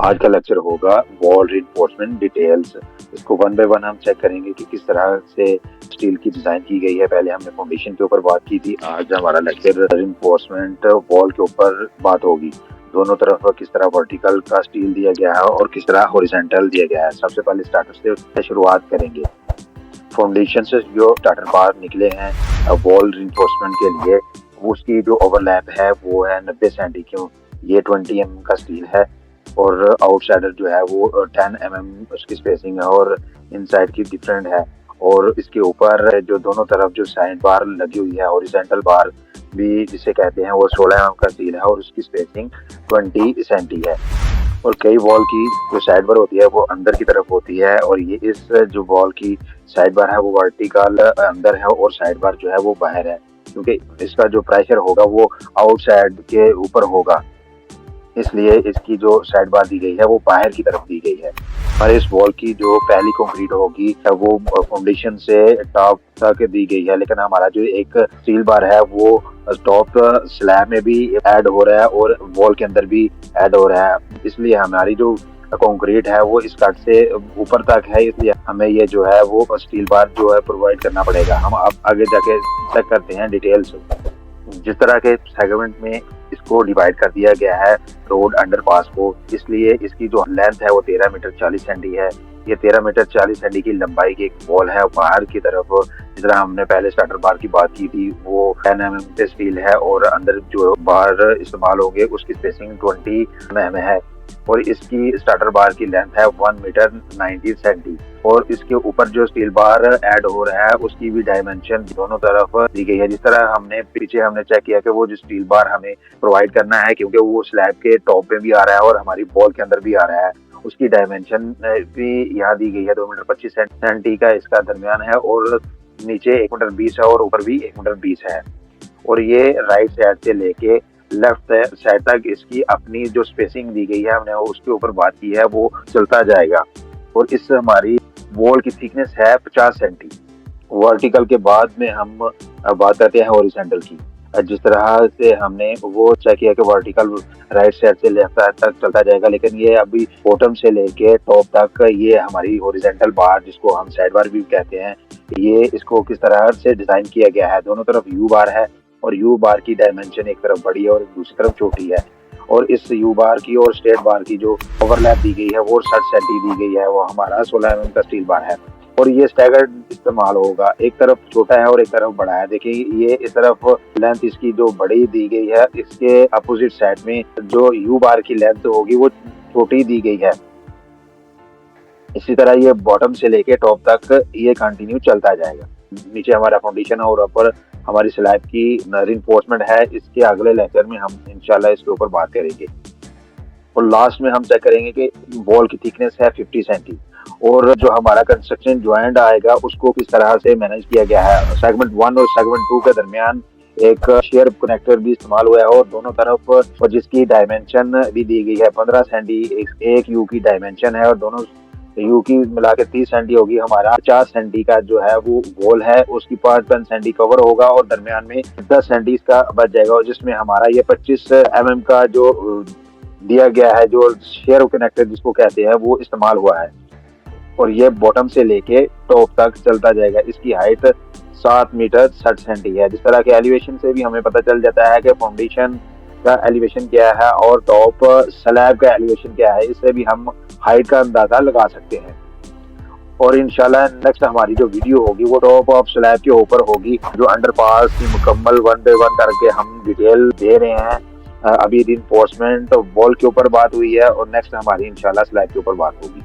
आज का लेक्चर होगा वॉल रीइंफोर्समेंट डिटेल्स। इसको वन बाय वन हम चेक करेंगे कि किस तरह से स्टील की डिजाइन की गई है। पहले हमने फाउंडेशन के ऊपर बात की थी, आज हमारा लेक्चर रीइंफोर्समेंट वॉल के ऊपर बात होगी। दोनों तरफ किस तरह वर्टिकल का स्टील दिया गया है और किस तरह हॉरिजॉन्टल दिया गया है। सबसे पहले स्टार्टर से शुरुआत करेंगे। फाउंडेशन से जो स्टार्टर बार निकले हैं वॉल रीइंफोर्समेंट के लिए, उसकी जो ओवरलैप है वो है 90 सेंटी। क्यों, ये 20 mm का स्टील है और आउटसाइडर जो है वो 10 mm उसकी स्पेसिंग है और इनसाइड की डिफरेंट है। और इसके ऊपर जो दोनों तरफ जो साइड बार लगी हुई है, हॉरिजॉन्टल बार भी जिसे कहते हैं, वो 16 mm का स्टील है और उसकी स्पेसिंग 20 सेंटी है। और कई वॉल की जो साइड बार होती है वो अंदर की तरफ होती है और ये इस जो वॉल की साइड बार है वो वर्टिकल अंदर है और साइड बार जो है वो बाहर है, क्योंकि इसका जो प्रेशर होगा वो आउटसाइड के ऊपर होगा, इसलिए इसकी जो साइड बार दी गई है वो बाहर की तरफ दी गई है। और इस वॉल की जो पहली कंक्रीट होगी वो फाउंडेशन से टॉप तक दी गई है, लेकिन हमारा जो एक स्टील बार है वो टॉप स्लैब में भी ऐड हो रहा है और वॉल के अंदर भी ऐड हो रहा है। इसलिए हमारी जो कंक्रीट है वो इस कट से ऊपर तक है, इसलिए हमें ये जो है वो स्टील बार जो है प्रोवाइड करना पड़ेगा। हम अब आगे जाके चेक करते हैं डिटेल्स। जिस तरह के सेगमेंट में इसको डिवाइड कर दिया गया है रोड अंडरपास को, इसलिए इसकी जो लेंथ है वो 13 मीटर 40 सेंटी है। ये 13 मीटर 40 सेंटी की लंबाई की एक वॉल है। बाहर की तरफ जिस तरह हमने पहले स्टार्टर बार की बात की थी वो 10 mm स्टील है और अंदर जो बार इस्तेमाल होंगे उसकी स्पेसिंग 20 mm है और इसकी स्टार्टर बार की लेंथ है 1 मीटर 90 सेंटी। और इसके ऊपर जो स्टील बार ऐड हो रहा है उसकी भी डायमेंशन दोनों तरफ दी गई है। जिस तरह हमने पीछे चेक किया कि वो जो स्टील बार हमें प्रोवाइड करना है, क्योंकि वो स्लैब के टॉप पे भी आ रहा है और हमारी वॉल के अंदर भी आ रहा है, उसकी डायमेंशन भी यहाँ दी गई है। 2 मीटर 25 सेंटी का इसका दरमियान है और नीचे 1 मीटर 20 है और ऊपर भी 1 मीटर 20 है। और ये राइट साइड से लेके लेफ्ट साइड तक इसकी अपनी जो स्पेसिंग दी गई है, हमने उसके ऊपर बात की है, वो चलता जाएगा। और इस हमारी वॉल की थिकनेस है 50 सेंटी। वर्टिकल के बाद में हम बात करते हैं हॉरिजॉन्टल की। जिस तरह से हमने वो चेक किया कि वर्टिकल राइट साइड से लेफ्ट साइड तक चलता जाएगा, लेकिन ये अभी बॉटम से लेके टॉप तक ये हमारी हॉरिजॉन्टल बार, जिसको हम साइड बार भी कहते हैं, ये इसको किस तरह से डिजाइन किया गया है। दोनों तरफ यू बार है और यू बार की डायमेंशन एक तरफ बड़ी है और दूसरी तरफ छोटी है। और इस यू बार की और स्ट्रेट बार की जो ओवरलैप दी गई है वो 60 सेंटी दी गई है। वो हमारा 16 mm का स्टील बार है और ये स्टैगर्ड इस्तेमाल होगा। एक तरफ छोटा है और एक तरफ बड़ा है। देखिए ये इस तरफ लेंथ इसकी जो बड़ी दी गई है, इसके अपोजिट साइड में जो यू बार की लेंथ होगी वो छोटी दी गई है। इसी तरह ये बॉटम से लेके टॉप तक ये कंटिन्यू चलता जाएगा। नीचे हमारा फाउंडेशन और ऊपर हमारी स्लैब की रीइंफोर्समेंट है। इसके अगले लेक्चर में हम इंशाल्लाह इसके ऊपर बात करेंगे। और लास्ट में हम चेक करेंगे कि वॉल की थिकनेस है 50 सेंटी और जो हमारा कंस्ट्रक्शन ज्वाइंट आएगा उसको किस तरह से मैनेज किया गया है। सेगमेंट 1 और सेगमेंट 2 के दरमियान एक शेयर कनेक्टर भी इस्तेमाल हुआ है और दोनों तरफ और जिसकी डायमेंशन भी दी गई है 15 सेंटी एक यू की डायमेंशन है और दोनों यू की मिला के 30 सेंटी होगी। हमारा 50 सेंटी का जो है वो वॉल है, उसकी 5 सेंटी कवर होगा और दरमियान में 10 सेंटी इसका बच जाएगा और जिसमें हमारा ये 25 mm का जो दिया गया है, जो शेयर कनेक्टर जिसको कहते हैं, वो इस्तेमाल हुआ है। और ये बॉटम से लेके टॉप तक चलता जाएगा। इसकी हाइट 7 मीटर 60 सेंटी है। जिस तरह के एलिवेशन से भी हमें पता चल जाता है कि फाउंडेशन का एलिवेशन क्या है और टॉप स्लैब का एलिवेशन क्या है, इससे भी हम हाइट का अंदाजा लगा सकते हैं। और इंशाल्लाह नेक्स्ट हमारी जो वीडियो होगी वो टॉप ऑफ स्लैब के ऊपर होगी, जो अंडरपास की मुकम्मल 1 बाय 1 करके हम डिटेल दे रहे हैं। अभी रीइंफोर्समेंट वॉल के ऊपर बात हुई है और नेक्स्ट हमारी इंशाल्लाह स्लैब के ऊपर बात होगी।